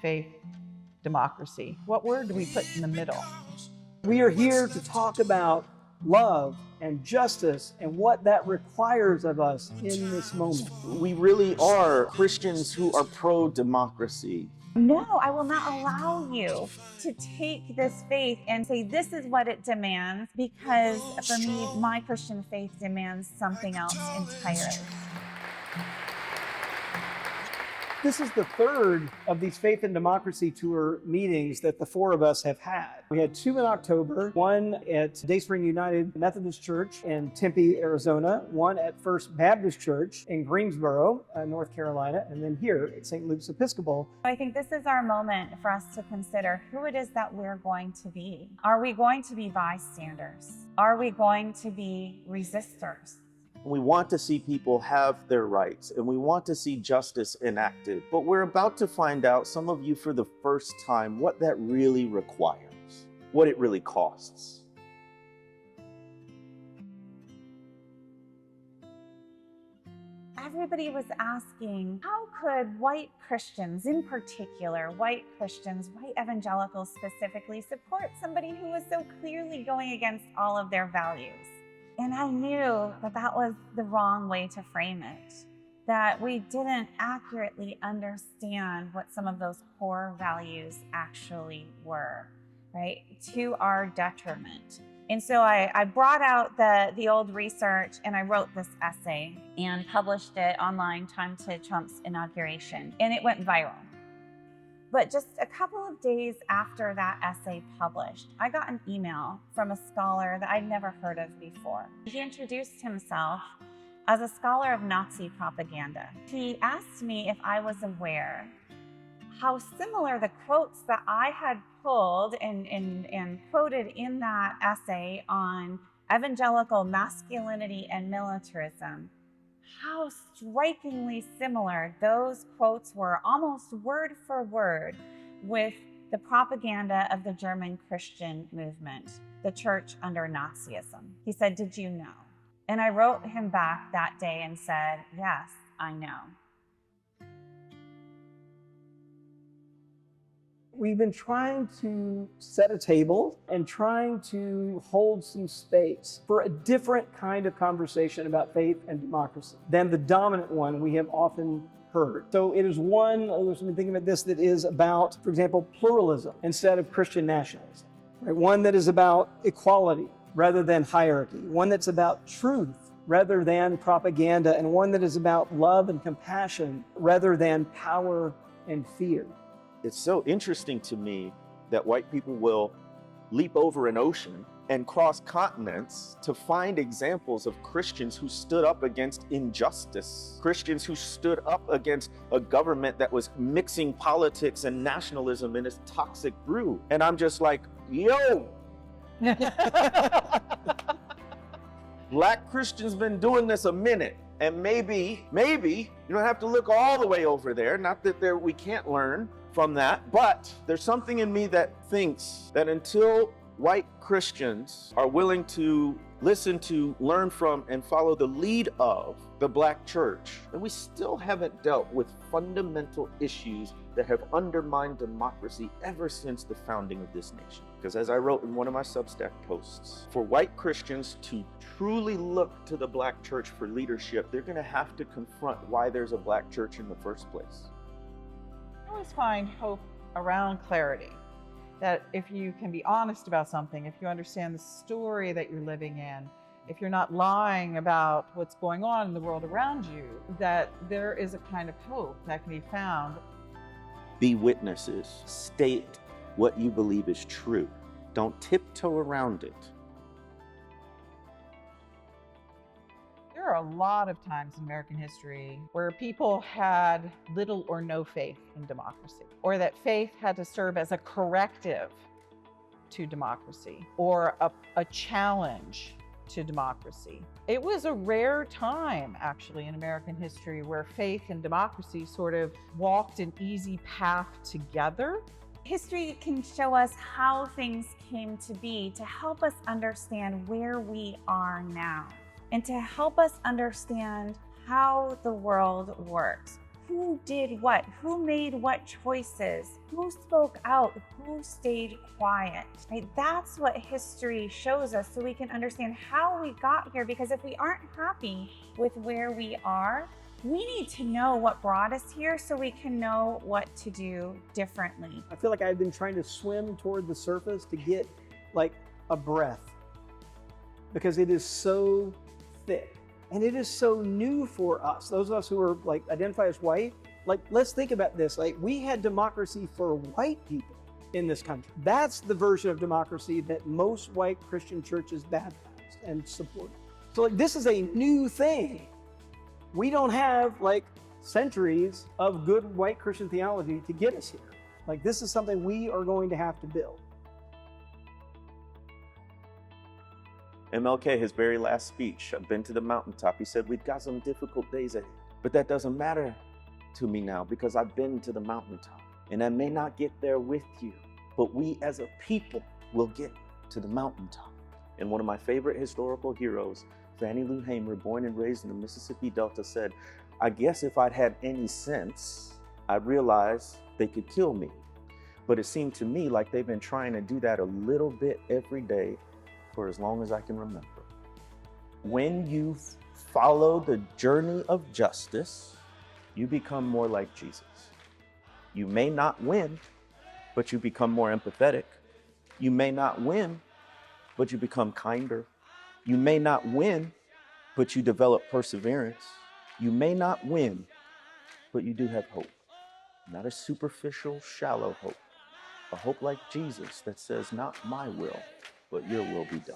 faith, democracy? What word do we put in the middle? We are here to talk about love and justice and what that requires of us in this moment. We really are Christians who are pro-democracy. No, I will not allow you to take this faith and say, this is what it demands, because for me, my Christian faith demands something else entirely. This is the third of these Faith and Democracy Tour meetings that the four of us have had. We had two in October, one at Dayspring United Methodist Church in Tempe, Arizona, one at First Baptist Church in Greensboro, North Carolina, and then here at St. Luke's Episcopal. I think this is our moment for us to consider who it is that we're going to be. Are we going to be bystanders? Are we going to be resistors? We want to see people have their rights, and we want to see justice enacted. But we're about to find out, some of you for the first time, what that really requires, what it really costs. Everybody was asking, how could white Christians, in particular, white Christians, white evangelicals specifically, support somebody who was so clearly going against all of their values? And I knew that that was the wrong way to frame it, that we didn't accurately understand what some of those core values actually were, right, to our detriment. And so I brought out the old research and I wrote this essay and published it online time to Trump's inauguration, and it went viral. But just a couple of days after that essay published, I got an email from a scholar that I'd never heard of before. He introduced himself as a scholar of Nazi propaganda. He asked me if I was aware how similar the quotes that I had pulled and quoted in that essay on evangelical masculinity and militarism, how strikingly similar those quotes were, almost word for word, with the propaganda of the German Christian movement, the church under Nazism. He said, "Did you know?" And I wrote him back that day and said, "Yes, I know." We've been trying to set a table and trying to hold some space for a different kind of conversation about faith and democracy than the dominant one we have often heard. So it is one, we've been thinking about this, that is about, for example, pluralism instead of Christian nationalism. Right? One that is about equality rather than hierarchy. One that's about truth rather than propaganda, and one that is about love and compassion rather than power and fear. It's so interesting to me that white people will leap over an ocean and cross continents to find examples of Christians who stood up against injustice, Christians who stood up against a government that was mixing politics and nationalism in its toxic brew. And I'm just like, yo! Black Christians been doing this a minute. And maybe, you don't have to look all the way over there. Not that we can't learn from that, but there's something in me that thinks that until white Christians are willing to listen to, learn from, and follow the lead of the Black church, then we still haven't dealt with fundamental issues that have undermined democracy ever since the founding of this nation. Because as I wrote in one of my Substack posts, for white Christians to truly look to the Black church for leadership, they're going to have to confront why there's a Black church in the first place. I always find hope around clarity, that if you can be honest about something, if you understand the story that you're living in, if you're not lying about what's going on in the world around you, that there is a kind of hope that can be found. Be witnesses. State what you believe is true. Don't tiptoe around it. There are a lot of times in American history where people had little or no faith in democracy, or that faith had to serve as a corrective to democracy or a challenge to democracy. It was a rare time, actually, in American history where faith and democracy sort of walked an easy path together. History can show us how things came to be to help us understand where we are now, and to help us understand how the world works. who did what, who made what choices, who spoke out, who stayed quiet, right? That's what history shows us so we can understand how we got here, because if we aren't happy with where we are, we need to know what brought us here so we can know what to do differently. I feel like I've been trying to swim toward the surface to get like a breath, because it is so thick. And it is so new for us, those of us who are like identify as white. Like, let's think about this. Like, we had democracy for white people in this country. That's the version of democracy that most white Christian churches baptized and supported. So like, this is a new thing. We don't have like centuries of good white Christian theology to get us here. Like, this is something we are going to have to build. MLK, his very last speech, I've been to the mountaintop. He said, we've got some difficult days ahead, but that doesn't matter to me now because I've been to the mountaintop. And I may not get there with you, but we as a people will get to the mountaintop. And one of my favorite historical heroes, Fannie Lou Hamer, born and raised in the Mississippi Delta, said, I guess if I'd had any sense, I'd realize they could kill me. But it seemed to me like they've been trying to do that a little bit every day for as long as I can remember. When you follow the journey of justice, you become more like Jesus. You may not win, but you become more empathetic. You may not win, but you become kinder. You may not win, but you develop perseverance. You may not win, but you do have hope. Not a superficial, shallow hope. A hope like Jesus that says, not my will, but your will be done.